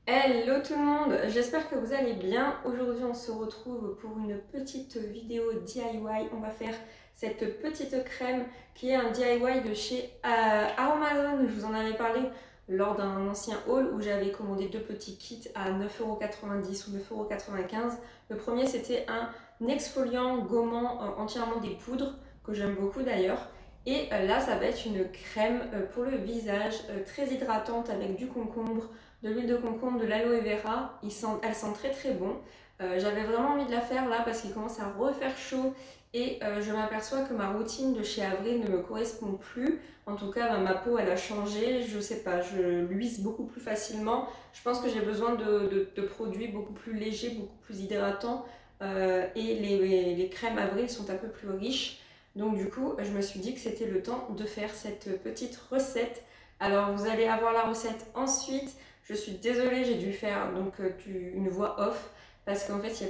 Hello tout le monde, j'espère que vous allez bien. Aujourd'hui on se retrouve pour une petite vidéo DIY. On va faire cette petite crème qui est un DIY de chez Aromazone. Je vous en avais parlé lors d'un ancien haul où j'avais commandé deux petits kits à 9,90 € ou 9,95 €. Le premier c'était un exfoliant gommant entièrement des poudres que j'aime beaucoup d'ailleurs. Et là ça va être une crème pour le visage très hydratante avec du concombre, de l'huile de concombre, de l'aloe vera. Elle sent très très bon. J'avais vraiment envie de la faire là parce qu'il commence à refaire chaud et je m'aperçois que ma routine de chez Avril ne me correspond plus. En tout cas, ma peau elle a changé, je sais pas, je luise beaucoup plus facilement. Je pense que j'ai besoin de produits beaucoup plus légers, beaucoup plus hydratants et les crèmes Avril sont un peu plus riches. Donc du coup, je me suis dit que c'était le temps de faire cette petite recette. Alors vous allez avoir la recette ensuite. Je suis désolée, j'ai dû faire donc une voix off parce qu'en fait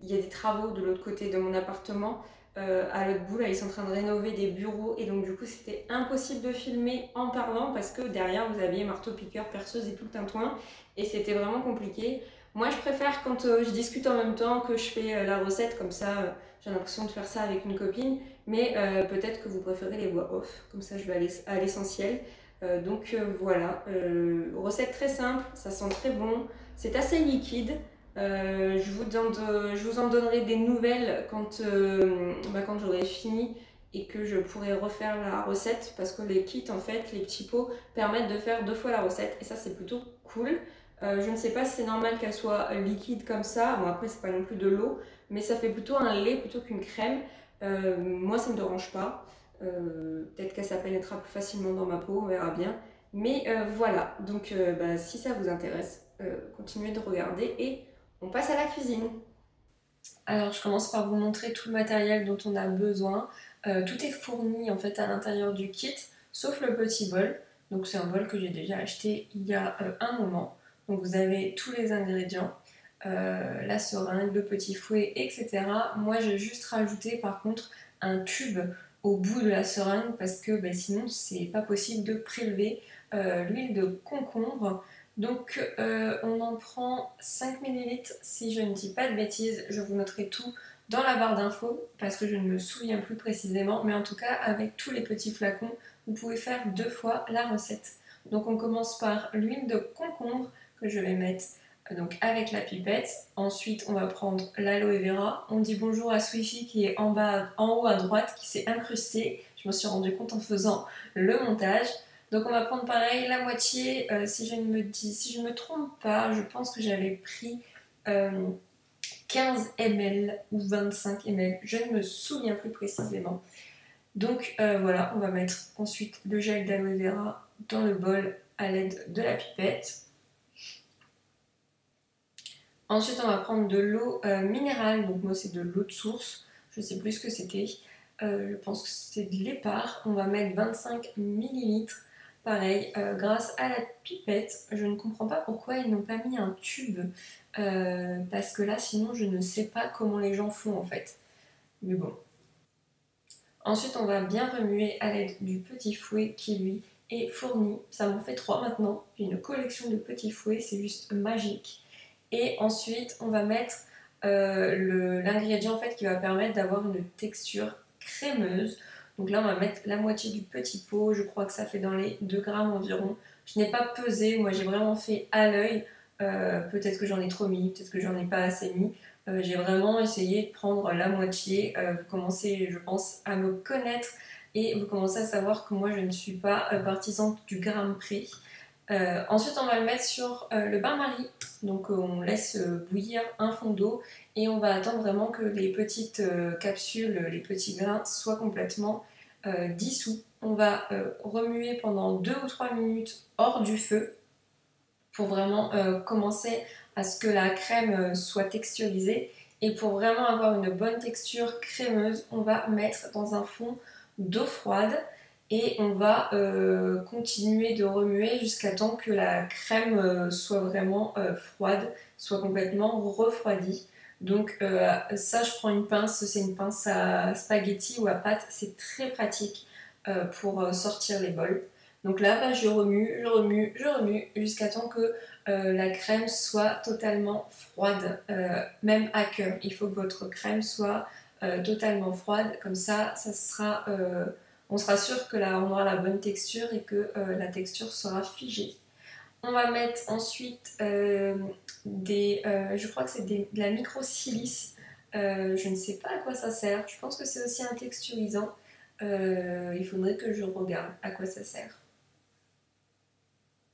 il y a des travaux de l'autre côté de mon appartement. À l'autre bout, là, ils sont en train de rénover des bureaux et donc du coup c'était impossible de filmer en parlant parce que derrière vous aviez marteau-piqueur, perceuse et tout le tintouin et c'était vraiment compliqué. Moi je préfère quand je discute en même temps que je fais la recette comme ça, j'ai l'impression de faire ça avec une copine, mais peut-être que vous préférez les voix off, comme ça je vais aller à l'essentiel. Voilà, recette très simple, ça sent très bon, c'est assez liquide. Je vous en donnerai des nouvelles quand j'aurai fini et que je pourrai refaire la recette parce que les kits en fait, les petits pots permettent de faire deux fois la recette et ça c'est plutôt cool. Je ne sais pas si c'est normal qu'elle soit liquide comme ça, bon après c'est pas non plus de l'eau, mais ça fait plutôt un lait plutôt qu'une crème. Moi ça me dérange pas. Peut-être qu'elle pénétrera plus facilement dans ma peau, on verra bien. Mais voilà, donc si ça vous intéresse, continuez de regarder et on passe à la cuisine. Alors je commence par vous montrer tout le matériel dont on a besoin. Tout est fourni en fait à l'intérieur du kit, sauf le petit bol. Donc c'est un bol que j'ai déjà acheté il y a un moment. Donc vous avez tous les ingrédients, la seringue, le petit fouet, etc. Moi j'ai juste rajouté par contre un tube au bout de la seringue parce que sinon c'est pas possible de prélever l'huile de concombre. Donc on en prend 5 millilitres si je ne dis pas de bêtises, je vous noterai tout dans la barre d'infos parce que je ne me souviens plus précisément, mais en tout cas avec tous les petits flacons, vous pouvez faire deux fois la recette. Donc on commence par l'huile de concombre que je vais mettre donc avec la pipette. Ensuite on va prendre l'aloe vera. On dit bonjour à Swifi qui est en bas, en haut à droite, qui s'est incrusté. Je me suis rendu compte en faisant le montage. Donc on va prendre pareil la moitié, si je ne me trompe pas, je pense que j'avais pris 15 ml ou 25 ml, je ne me souviens plus précisément. Donc voilà, on va mettre ensuite le gel d'aloe vera dans le bol à l'aide de la pipette. Ensuite on va prendre de l'eau minérale, donc moi c'est de l'eau de source, je ne sais plus ce que c'était, je pense que c'est de l'épar. On va mettre 25 millilitres. Pareil, grâce à la pipette, je ne comprends pas pourquoi ils n'ont pas mis un tube, parce que là, sinon, je ne sais pas comment les gens font en fait. Mais bon. Ensuite, on va bien remuer à l'aide du petit fouet qui, lui, est fourni. Ça m'en fait 3 maintenant. J'ai une collection de petits fouets, c'est juste magique. Et ensuite, on va mettre l'ingrédient en fait qui va permettre d'avoir une texture crémeuse. Donc là, on va mettre la moitié du petit pot. Je crois que ça fait dans les 2 grammes environ. Je n'ai pas pesé, moi j'ai vraiment fait à l'œil. Peut-être que j'en ai trop mis, peut-être que j'en ai pas assez mis. J'ai vraiment essayé de prendre la moitié. Vous commencez, je pense, à me connaître et vous commencez à savoir que moi je ne suis pas partisane du gramme près. Ensuite, on va le mettre sur le bain-marie. Donc, on laisse bouillir un fond d'eau et on va attendre vraiment que les petites capsules, les petits grains soient complètement dissous. On va remuer pendant 2 ou 3 minutes hors du feu pour vraiment commencer à ce que la crème soit texturisée. Et pour vraiment avoir une bonne texture crémeuse, on va mettre dans un fond d'eau froide et on va continuer de remuer jusqu'à temps que la crème soit vraiment froide, soit complètement refroidie. Donc ça, je prends une pince, c'est une pince à spaghetti ou à pâte, c'est très pratique pour sortir les bols. Donc là, je remue jusqu'à temps que la crème soit totalement froide, même à cœur. Il faut que votre crème soit totalement froide, comme ça, on sera sûr que là, on aura la bonne texture et que la texture sera figée. On va mettre ensuite je crois que c'est de la micro-silice. Je ne sais pas à quoi ça sert. Je pense que c'est aussi un texturisant. Il faudrait que je regarde à quoi ça sert.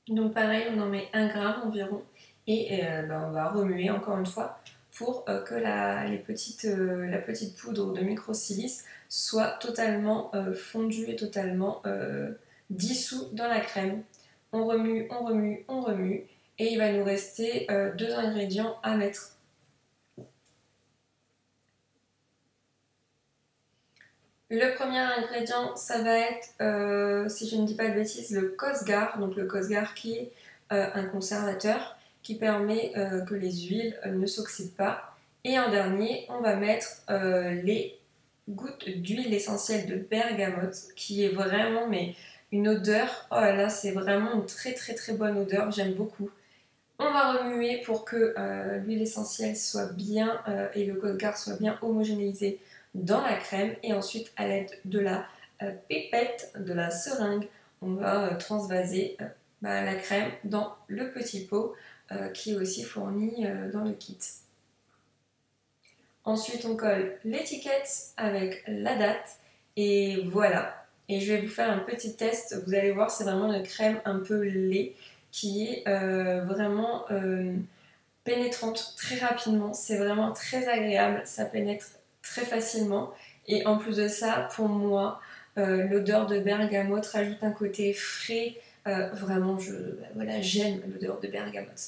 Donc pareil, on en met 1 gramme environ et on va remuer encore une fois pour que la petite poudre de micro-silice soit totalement fondue et totalement dissous dans la crème. On remue, on remue, on remue et il va nous rester 2 ingrédients à mettre. Le premier ingrédient, ça va être, si je ne dis pas de bêtises, le Cosgar. Donc le Cosgar qui est un conservateur qui permet que les huiles ne s'oxydent pas. Et en dernier, on va mettre les gouttes d'huile essentielle de bergamote qui est vraiment une odeur. Oh là là, c'est vraiment une très très très bonne odeur, j'aime beaucoup. On va remuer pour que l'huile essentielle soit bien et le Cosgar soit bien homogénéisé dans la crème et ensuite à l'aide de la pipette, de la seringue, on va transvaser la crème dans le petit pot qui est aussi fourni dans le kit. Ensuite on colle l'étiquette avec la date et voilà. Et je vais vous faire un petit test, vous allez voir c'est vraiment une crème un peu lait qui est vraiment pénétrante très rapidement, c'est vraiment très agréable, ça pénètre très facilement et en plus de ça, pour moi, l'odeur de bergamote rajoute un côté frais, vraiment voilà, j'aime l'odeur de bergamote.